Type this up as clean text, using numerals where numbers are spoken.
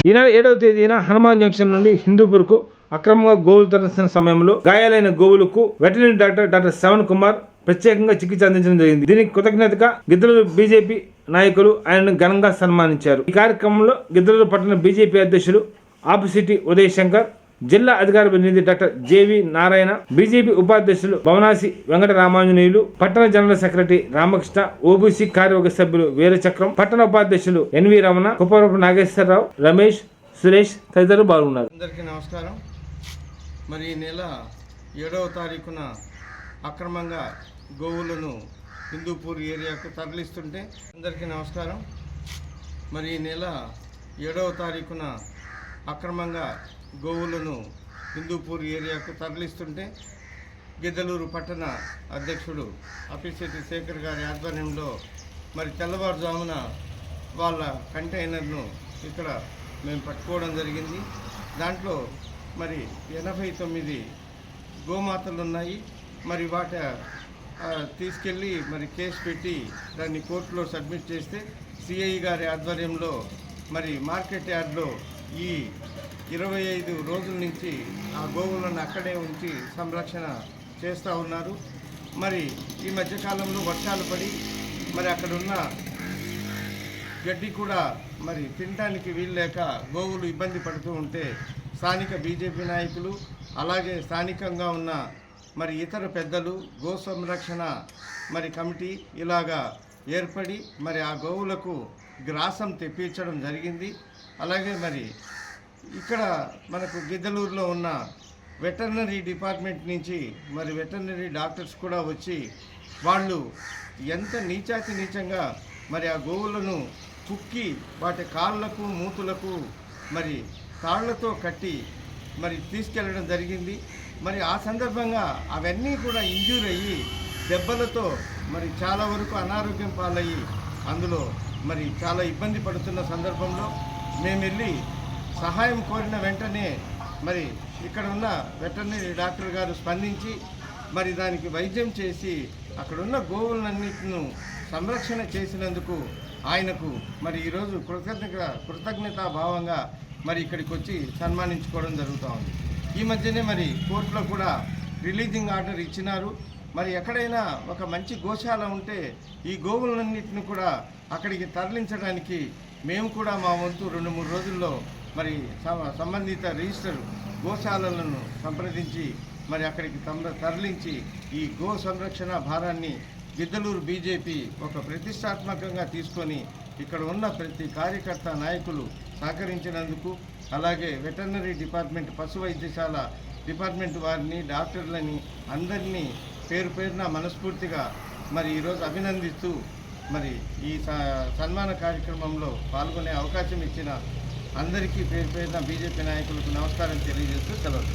ఈనాడు 7వ తేదీన హనుమాన్ జంక్షన్ నుండి హిందూపూర్కు అక్రమంగా గోవులు తరలిస్తున్న సమయంలో గాయాలైన గోవులకు వెటనరీ డాక్టర్ శ్రవణ్ కుమార్ ప్రత్యేకంగా చికిత్స అందించడం జరిగింది. దీనికి కృతజ్ఞతగా గిద్దలూరు బీజేపీ నాయకులు ఆయనను ఘనంగా సన్మానించారు. ఈ కార్యక్రమంలో గిద్దలూరు పట్టణ బీజేపీ అధ్యక్షులు ఆపిసిటీ ఉదయ్ శంకర్, జిల్లా అధికార ప్రతినిధి డాక్టర్ జేవి నారాయణ, బీజేపీ ఉపాధ్యక్షులు భవనాసి వెంకట రామాంజనేయులు, పట్టణ జనరల్ సెక్రటరీ రామకృష్ణ, ఓబీసీ కార్యవర్గ సభ్యులు వీరచక్రం, పట్టణ ఉపాధ్యక్షులు ఎన్వి రమణ, కుప్పరపు నాగేశ్వరరావు, రమేష్, సురేష్ తదితరులు పాల్గొన్నారు. అందరికీ నమస్కారం. మరి ఈ నెల 7వ తారీఖున అక్రమంగా గోవులను హిందూపూర్ ఏరియాకు తరలిస్తుంటే అందరికీ నమస్కారం. మరి ఈ నెల 7వ తారీఖున అక్రమంగా గోవులను హిందూపూర్ ఏరియాకు తరలిస్తుంటే గిద్దలూరు పట్టణ అధ్యక్షుడు అపిశెట్టి శేఖర్ గారి ఆధ్వర్యంలో మరి తెల్లవారుజామున వాళ్ళ కంటైనర్ను ఇక్కడ మేము పట్టుకోవడం జరిగింది. దాంట్లో మరి 89 గోమాతలు ఉన్నాయి. మరి వాటి తీసుకెళ్ళి మరి కేసు పెట్టి దాన్ని కోర్టులో సబ్మిట్ చేస్తే సిఐ గారి ఆధ్వర్యంలో మరి మార్కెట్ యార్డ్లో ఈ 25 రోజుల నుంచి ఆ గోవులను అక్కడే ఉంచి సంరక్షణ చేస్తూ ఉన్నారు. మరి ఈ మధ్యకాలంలో వర్షాలు పడి మరి అక్కడున్న గడ్డి కూడా మరి తినడానికి వీల్లేక గోవులు ఇబ్బంది పడుతూ ఉంటే స్థానిక బీజేపీ నాయకులు అలాగే స్థానికంగా ఉన్న మరి ఇతర పెద్దలు గో సంరక్షణ మరి కమిటీ ఇలాగా ఏర్పడి మరి ఆ గోవులకు గ్రాసం తెప్పించడం జరిగింది. అలాగే మరి ఇక్కడ మనకు గిద్దలూరులో ఉన్న వెటర్నరీ డిపార్ట్మెంట్ నుంచి మరి వెటర్నరీ డాక్టర్స్ కూడా వచ్చి వాళ్ళు ఎంత నీచాతి నీచంగా మరి ఆ గోవులను కుక్కి వాటి కాళ్ళకు మూతులకు మరి తాళ్లతో కట్టి మరి తీసుకెళ్ళడం జరిగింది. మరి ఆ సందర్భంగా అవన్నీ కూడా ఇంజ్యూర్ అయ్యి దెబ్బలతో మరి చాలా వరకు అనారోగ్యం పాలయ్యి అందులో మరి చాలా ఇబ్బంది పడుతున్న సందర్భంలో మేము వెళ్ళి సహాయం కోరిన వెంటనే మరి ఇక్కడ ఉన్న వెటర్నరీ డాక్టర్ గారు స్పందించి మరి దానికి వైద్యం చేసి అక్కడున్న గోవులన్నిటిని సంరక్షణ చేసినందుకు ఆయనకు మరి ఈరోజు కృతజ్ఞతాభావంగా మరి ఇక్కడికి వచ్చి సన్మానించుకోవడం జరుగుతూ ఉంది. ఈ మధ్యనే మరి కోర్టులో కూడా రిలీజింగ్ ఆర్డర్ ఇచ్చినారు. మరి ఎక్కడైనా ఒక మంచి గోశాల ఉంటే ఈ గోవులన్నింటిని కూడా అక్కడికి తరలించడానికి మేము కూడా మా వంతు 2-3 రోజుల్లో మరి సంబంధిత రిజిస్టర్ గోశాలలను సంప్రదించి మరి అక్కడికి తరలించి ఈ గో సంరక్షణ భారాన్ని గిద్దలూరు బీజేపీ ఒక ప్రతిష్టాత్మకంగా తీసుకొని ఇక్కడ ఉన్న ప్రతి కార్యకర్త నాయకులు సహకరించినందుకు, అలాగే వెటర్నరీ డిపార్ట్మెంట్ పశు వైద్యశాల డిపార్ట్మెంట్ వారిని డాక్టర్లని అందరినీ పేరు పేరున మనస్ఫూర్తిగా మరి ఈరోజు అభినందిస్తూ మరి ఈ సన్మాన కార్యక్రమంలో పాల్గొనే అవకాశం ఇచ్చిన అందరికీ పేరు పేరున బీజేపీ నాయకులకు నమస్కారం తెలియజేస్తూ సెలవు.